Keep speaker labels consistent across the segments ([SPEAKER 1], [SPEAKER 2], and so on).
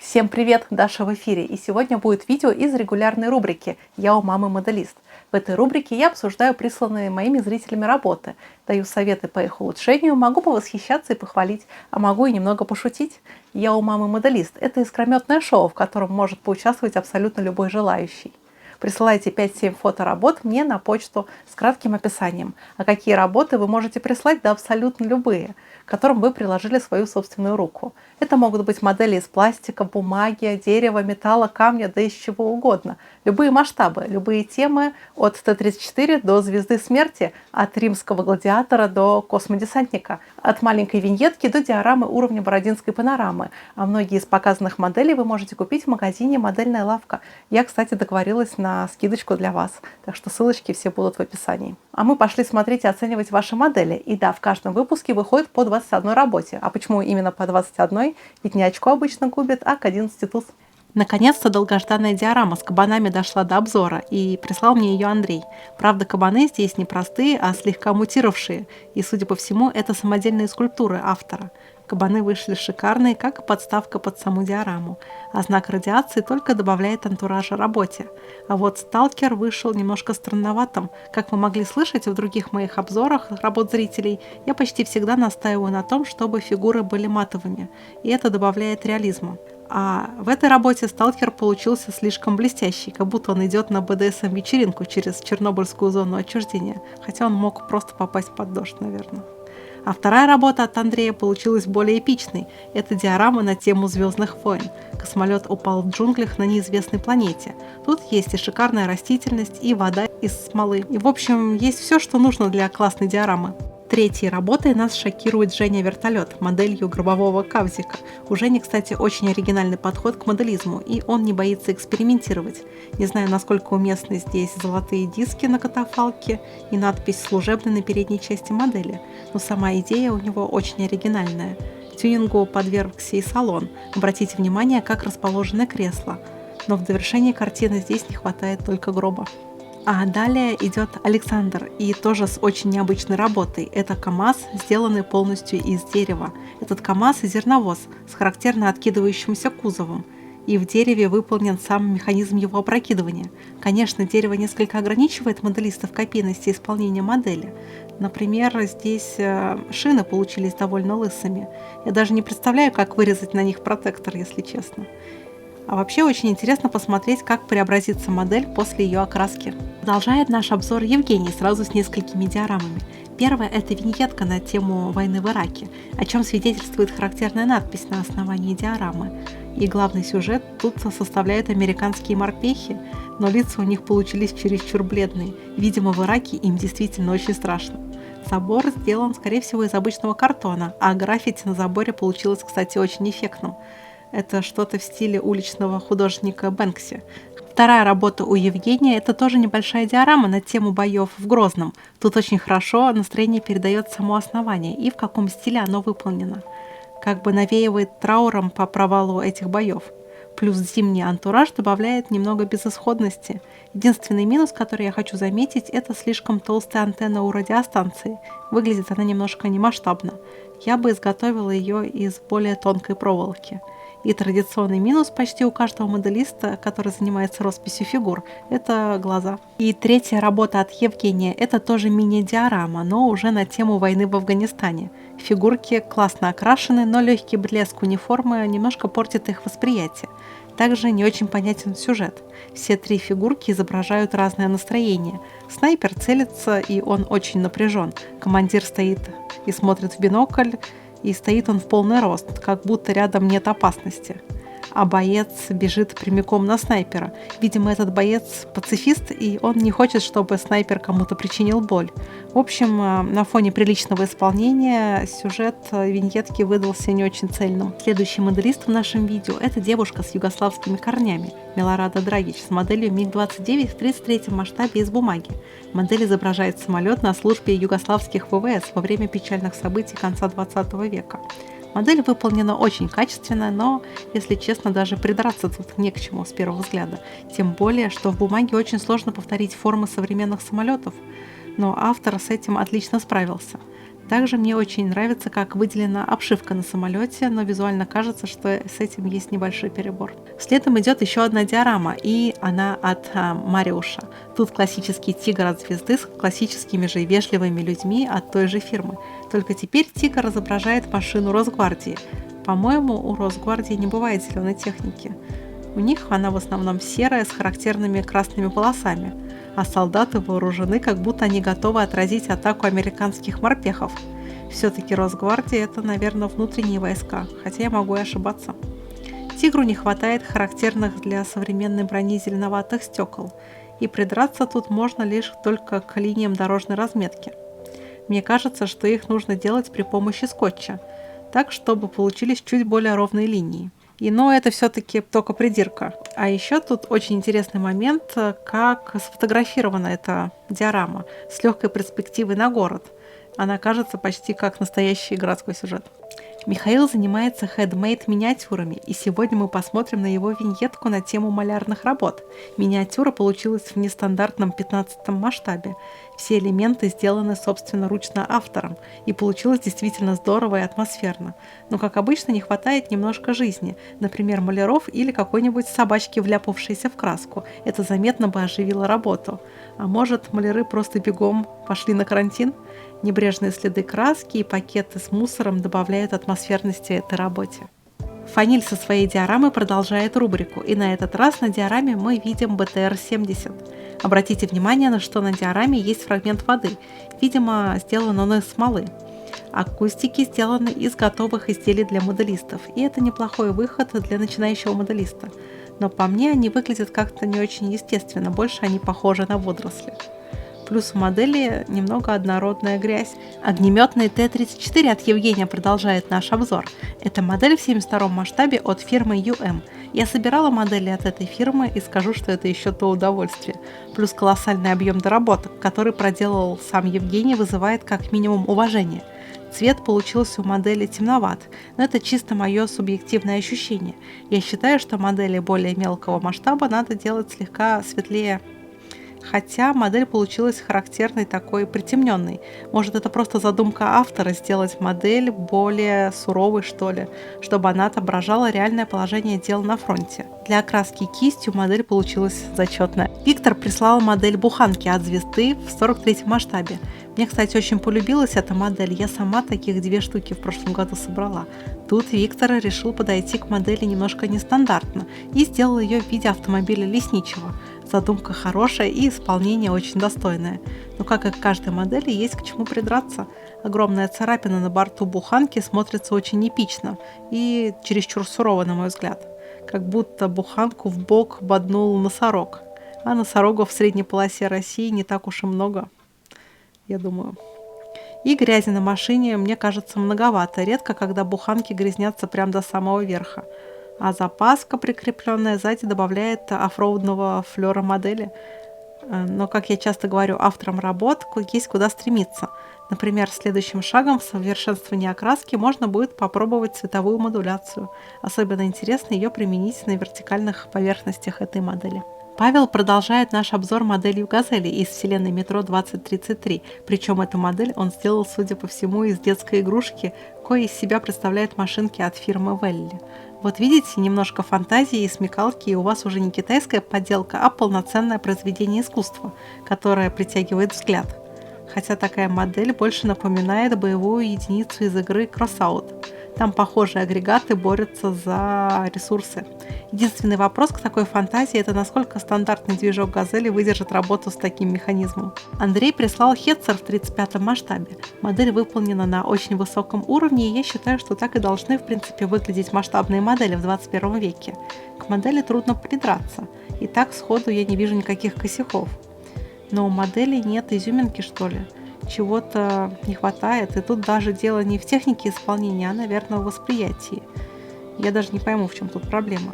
[SPEAKER 1] Всем привет, Даша в эфире, и сегодня будет видео из регулярной рубрики «Я у мамы моделист». В этой рубрике я обсуждаю присланные моими зрителями работы, даю советы по их улучшению, могу повосхищаться и похвалить, а могу и немного пошутить. «Я у мамы моделист» — это искрометное шоу, в котором может поучаствовать абсолютно любой желающий. Присылайте 5-7 фоторабот мне на почту с кратким описанием. А какие работы вы можете прислать? Да абсолютно любые, к которым вы приложили свою собственную руку. Это могут быть модели из пластика, бумаги, дерева, металла, камня, да из чего угодно. Любые масштабы, любые темы от Т-34 до Звезды смерти, от римского гладиатора до космодесантника, от маленькой виньетки до диорамы уровня Бородинской панорамы. А многие из показанных моделей вы можете купить в магазине «Модельная лавка». Я, кстати, договорилась на скидочку для вас, так что ссылочки все будут в описании. А мы пошли смотреть и оценивать ваши модели. И да, в каждом выпуске выходит по 21 работе. А почему именно по 21? Ведь не очко обычно губит, а к 11 туз. Наконец-то долгожданная диорама с кабанами дошла до обзора, и прислал мне ее Андрей. Правда, кабаны здесь не простые, а слегка мутировавшие, и, судя по всему, это самодельные скульптуры автора. Кабаны вышли шикарные, как и подставка под саму диораму, а знак радиации только добавляет антуража работе. А вот сталкер вышел немножко странноватым. Как вы могли слышать в других моих обзорах работ зрителей, я почти всегда настаиваю на том, чтобы фигуры были матовыми, и это добавляет реализма. А в этой работе сталкер получился слишком блестящий, как будто он идет на БДСМ-вечеринку через Чернобыльскую зону отчуждения, хотя он мог просто попасть под дождь, наверное. А вторая работа от Андрея получилась более эпичной. Это диорама на тему «Звездных войн». Космолет упал в джунглях на неизвестной планете. Тут есть и шикарная растительность, и вода из смолы. И, в общем, есть все, что нужно для классной диорамы. Третьей работой нас шокирует Женя Вертолет, моделью гробового Кавзика. У Жени, кстати, очень оригинальный подход к моделизму, и он не боится экспериментировать. Не знаю, насколько уместны здесь золотые диски на катафалке и надпись «Служебный» на передней части модели, но сама идея у него очень оригинальная. Тюнингу подвергся и салон. Обратите внимание, как расположены кресла. Но в довершении картины здесь не хватает только гроба. А далее идет Александр, и тоже с очень необычной работой. Это КАМАЗ, сделанный полностью из дерева. Этот КАМАЗ – зерновоз с характерно откидывающимся кузовом. И в дереве выполнен сам механизм его опрокидывания. Конечно, дерево несколько ограничивает моделиста в копийности исполнения модели. Например, здесь шины получились довольно лысыми. Я даже не представляю, как вырезать на них протектор, если честно. А вообще очень интересно посмотреть, как преобразится модель после ее окраски. Продолжает наш обзор Евгений сразу с несколькими диорамами. Первая – это виньетка на тему войны в Ираке, о чем свидетельствует характерная надпись на основании диорамы. И главный сюжет тут составляют американские морпехи, но лица у них получились чересчур бледные. Видимо, в Ираке им действительно очень страшно. Забор сделан, скорее всего, из обычного картона, а граффити на заборе получилось, кстати, очень эффектным. Это что-то в стиле уличного художника Бэнкси. Вторая работа у Евгения – это тоже небольшая диорама на тему боев в Грозном. Тут очень хорошо настроение передает само основание и в каком стиле оно выполнено. Как бы навеивает трауром по провалу этих боев. Плюс зимний антураж добавляет немного безысходности. Единственный минус, который я хочу заметить, это слишком толстая антенна у радиостанции. Выглядит она немножко немасштабно. Я бы изготовила ее из более тонкой проволоки. И традиционный минус почти у каждого моделиста, который занимается росписью фигур, это глаза. И третья работа от Евгения – это тоже мини-диорама, но уже на тему войны в Афганистане. Фигурки классно окрашены, но легкий блеск униформы немножко портит их восприятие. Также не очень понятен сюжет. Все три фигурки изображают разное настроение. Снайпер целится, и он очень напряжен. Командир стоит и смотрит в бинокль, и стоит он в полный рост, как будто рядом нет опасности. А боец бежит прямиком на снайпера. Видимо, этот боец пацифист, и он не хочет, чтобы снайпер кому-то причинил боль. В общем, на фоне приличного исполнения сюжет виньетки выдался не очень цельным. Следующий моделист в нашем видео – это девушка с югославскими корнями, Милорада Драгич, с моделью МиГ-29 в 33 масштабе из бумаги. Модель изображает самолет на службе югославских ВВС во время печальных событий конца 20 века. Модель выполнена очень качественно, но, если честно, даже придраться тут не к чему с первого взгляда. Тем более, что в бумаге очень сложно повторить формы современных самолетов, но автор с этим отлично справился. Также мне очень нравится, как выделена обшивка на самолете, но визуально кажется, что с этим есть небольшой перебор. Следом идет еще одна диорама, и она от Мариуша. Тут классический тигр от звезды с классическими же вежливыми людьми от той же фирмы. Только теперь тигр изображает машину Росгвардии. По-моему, у Росгвардии не бывает зеленой техники. У них она в основном серая с характерными красными полосами, а солдаты вооружены, как будто они готовы отразить атаку американских морпехов. Все-таки Росгвардия – это, наверное, внутренние войска, хотя я могу и ошибаться. Тигру не хватает характерных для современной брони зеленоватых стекол, и придраться тут можно лишь только к линиям дорожной разметки. Мне кажется, что их нужно делать при помощи скотча, так, чтобы получились чуть более ровные линии. Но это все-таки только придирка. А еще тут очень интересный момент, как сфотографирована эта диорама с легкой перспективой на город. Она кажется почти как настоящий городской сюжет. Михаил занимается хендмейд миниатюрами, и сегодня мы посмотрим на его виньетку на тему малярных работ. Миниатюра получилась в нестандартном 15 масштабе. Все элементы сделаны собственноручно автором, и получилось действительно здорово и атмосферно. Но, как обычно, не хватает немножко жизни, например, маляров или какой-нибудь собачки, вляпавшейся в краску. Это заметно бы оживило работу. А может, маляры просто бегом пошли на карантин? Небрежные следы краски и пакеты с мусором добавляют атмосферности этой работе. Фаниль со своей диорамой продолжает рубрику, и на этот раз на диораме мы видим БТР-70. Обратите внимание, что на диораме есть фрагмент воды, видимо, сделан он из смолы. Акустики сделаны из готовых изделий для моделистов, и это неплохой выход для начинающего моделиста. Но по мне они выглядят как-то не очень естественно, больше они похожи на водоросли. Плюс у модели немного однородная грязь. Огнеметный Т-34 от Евгения продолжает наш обзор. Это модель в 72 масштабе от фирмы UM. Я собирала модели от этой фирмы и скажу, что это еще то удовольствие. Плюс колоссальный объем доработок, который проделал сам Евгений, вызывает как минимум уважение. Цвет получился у модели темноват, но это чисто мое субъективное ощущение. Я считаю, что модели более мелкого масштаба надо делать слегка светлее. Хотя модель получилась характерной такой притемненной. Может, это просто задумка автора сделать модель более суровой, что ли, чтобы она отображала реальное положение дел на фронте. Для окраски кистью модель получилась зачетная. Виктор прислал модель буханки от звезды в 43 масштабе. Мне, кстати, очень полюбилась эта модель. Я сама таких 2 штуки в прошлом году собрала. Тут Виктор решил подойти к модели немножко нестандартно и сделал ее в виде автомобиля лесничего. Задумка хорошая и исполнение очень достойное. Но как и к каждой модели, есть к чему придраться. Огромная царапина на борту буханки смотрится очень эпично и чересчур сурово, на мой взгляд. Как будто буханку в бок боднул носорог. А носорогов в средней полосе России не так уж и много, я думаю. И грязи на машине, мне кажется, многовато. Редко, когда буханки грязнятся прямо до самого верха. А запаска, прикрепленная сзади, добавляет оффроудного флера модели. Но, как я часто говорю авторам работ, есть куда стремиться. Например, следующим шагом в совершенствовании окраски можно будет попробовать цветовую модуляцию. Особенно интересно ее применить на вертикальных поверхностях этой модели. Павел продолжает наш обзор моделью «Газели» из вселенной «Метро 2033». Причем эту модель он сделал, судя по всему, из детской игрушки, кое из себя представляет машинки от фирмы Велли. Вот видите, немножко фантазии и смекалки, и у вас уже не китайская подделка, а полноценное произведение искусства, которое притягивает взгляд. Хотя такая модель больше напоминает боевую единицу из игры Crossout. Там похожие агрегаты борются за ресурсы. Единственный вопрос к такой фантазии – это насколько стандартный движок «Газели» выдержит работу с таким механизмом. Андрей прислал Хетцер в 35 масштабе. Модель выполнена на очень высоком уровне, и я считаю, что так и должны, в принципе, выглядеть масштабные модели в 21 веке. К модели трудно придраться, и так сходу я не вижу никаких косяков. Но у модели нет изюминки, что ли? Чего-то не хватает, и тут даже дело не в технике исполнения, а, наверное, в восприятии. Я даже не пойму, в чем тут проблема.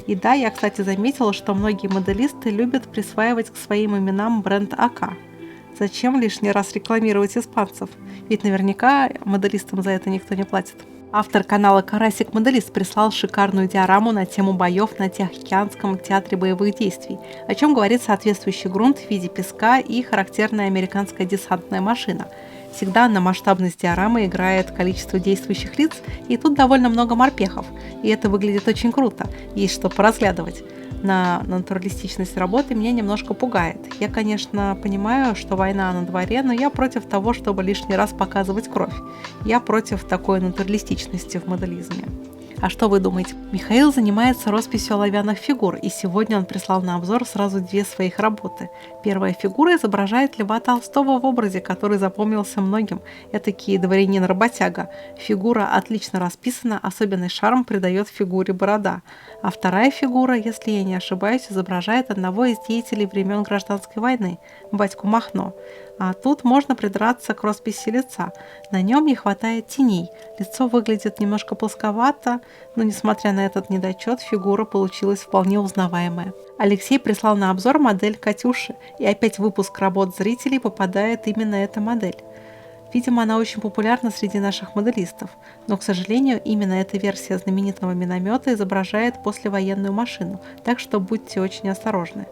[SPEAKER 1] И да, я, кстати, заметила, что многие моделисты любят присваивать к своим именам бренд АК. Зачем лишний раз рекламировать испанцев? Ведь наверняка моделистам за это никто не платит. Автор канала Карасик Моделист прислал шикарную диораму на тему боев на Тихоокеанском театре боевых действий, о чем говорит соответствующий грунт в виде песка и характерная американская десантная машина. Всегда на масштабность диорамы играет количество действующих лиц, и тут довольно много морпехов, и это выглядит очень круто, есть что поразглядывать. На натуралистичность работы меня немножко пугает. Я, конечно, понимаю, что война на дворе, но я против того, чтобы лишний раз показывать кровь. Я против такой натуралистичности в моделизме. А что вы думаете? Михаил занимается росписью оловянных фигур, и сегодня он прислал на обзор сразу две своих работы. Первая фигура изображает Льва Толстого в образе, который запомнился многим. Этакий дворянин-работяга. Фигура отлично расписана, особенный шарм придает фигуре борода. А вторая фигура, если я не ошибаюсь, изображает одного из деятелей времен Гражданской войны, батьку Махно. А тут можно придраться к росписи лица. На нем не хватает теней. Лицо выглядит немножко плосковато, но несмотря на этот недочет, фигура получилась вполне узнаваемая. Алексей прислал на обзор модель Катюши, и опять в выпуск работ зрителей попадает именно эта модель. Видимо, она очень популярна среди наших моделистов, но, к сожалению, именно эта версия знаменитого миномета изображает послевоенную машину, так что будьте очень осторожны.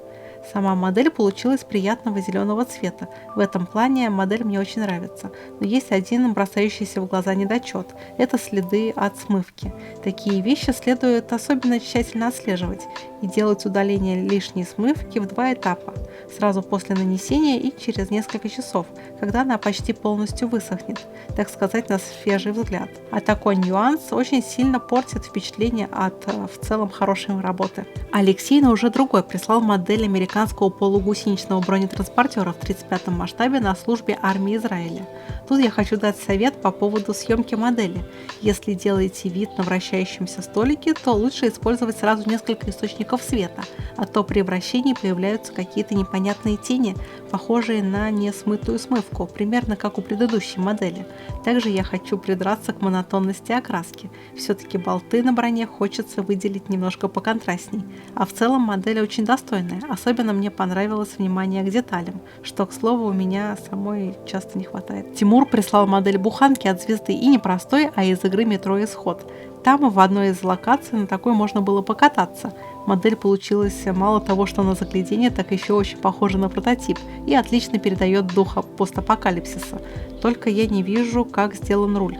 [SPEAKER 1] Сама модель получилась приятного зеленого цвета. В этом плане модель мне очень нравится. Но есть один бросающийся в глаза недочет. Это следы от смывки. Такие вещи следует особенно тщательно отслеживать и делать удаление лишней смывки в 2 этапа. Сразу после нанесения и через несколько часов, когда она почти полностью высохнет, так сказать, на свежий взгляд. А такой нюанс очень сильно портит впечатление от в целом хорошей работы. Алексей на уже другой прислал модель американского полугусеничного бронетранспортера в 35-м масштабе на службе армии Израиля. Тут я хочу дать совет по поводу съемки модели. Если делаете вид на вращающемся столике, то лучше использовать сразу несколько источников света, а то при вращении появляются какие-то непонятные тени, похожие на несмытую смывку, примерно как у предыдущей модели. Также я хочу придраться к монотонности окраски. Все-таки болты на броне хочется выделить немножко поконтрастней. А в целом модель очень достойная. Особенно мне понравилось внимание к деталям, что, к слову, у меня самой часто не хватает. Тимур прислал модель буханки от звезды, и не простой, а из игры «Метро Исход». Там в одной из локаций на такой можно было покататься. Модель получилась мало того, что на заглядение, так еще очень похожа на прототип и отлично передает духа постапокалипсиса. Только я не вижу, как сделан руль.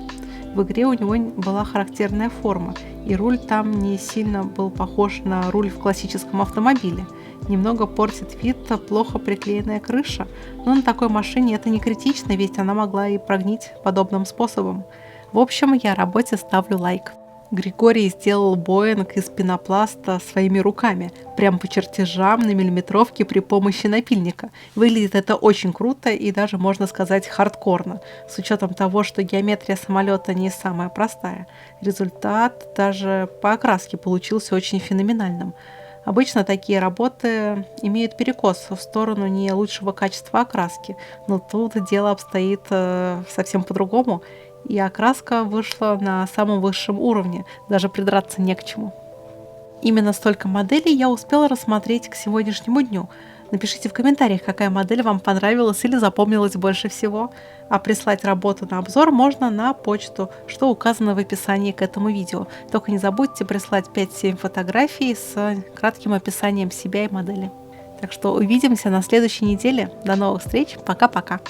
[SPEAKER 1] В игре у него была характерная форма, и руль там не сильно был похож на руль в классическом автомобиле. Немного портит вид плохо приклеенная крыша, но на такой машине это не критично, ведь она могла и прогнить подобным способом. В общем, я работе ставлю лайк. Григорий сделал Боинг из пенопласта своими руками, прям по чертежам на миллиметровке при помощи напильника. Выглядит это очень круто и даже, можно сказать, хардкорно, с учетом того, что геометрия самолета не самая простая. Результат даже по окраске получился очень феноменальным. Обычно такие работы имеют перекос в сторону не лучшего качества окраски, но тут дело обстоит совсем по-другому. И окраска вышла на самом высшем уровне, даже придраться не к чему. Именно столько моделей я успела рассмотреть к сегодняшнему дню. Напишите в комментариях, какая модель вам понравилась или запомнилась больше всего. А прислать работу на обзор можно на почту, что указано в описании к этому видео. Только не забудьте прислать 5-7 фотографий с кратким описанием себя и модели. Так что увидимся на следующей неделе. До новых встреч. Пока-пока.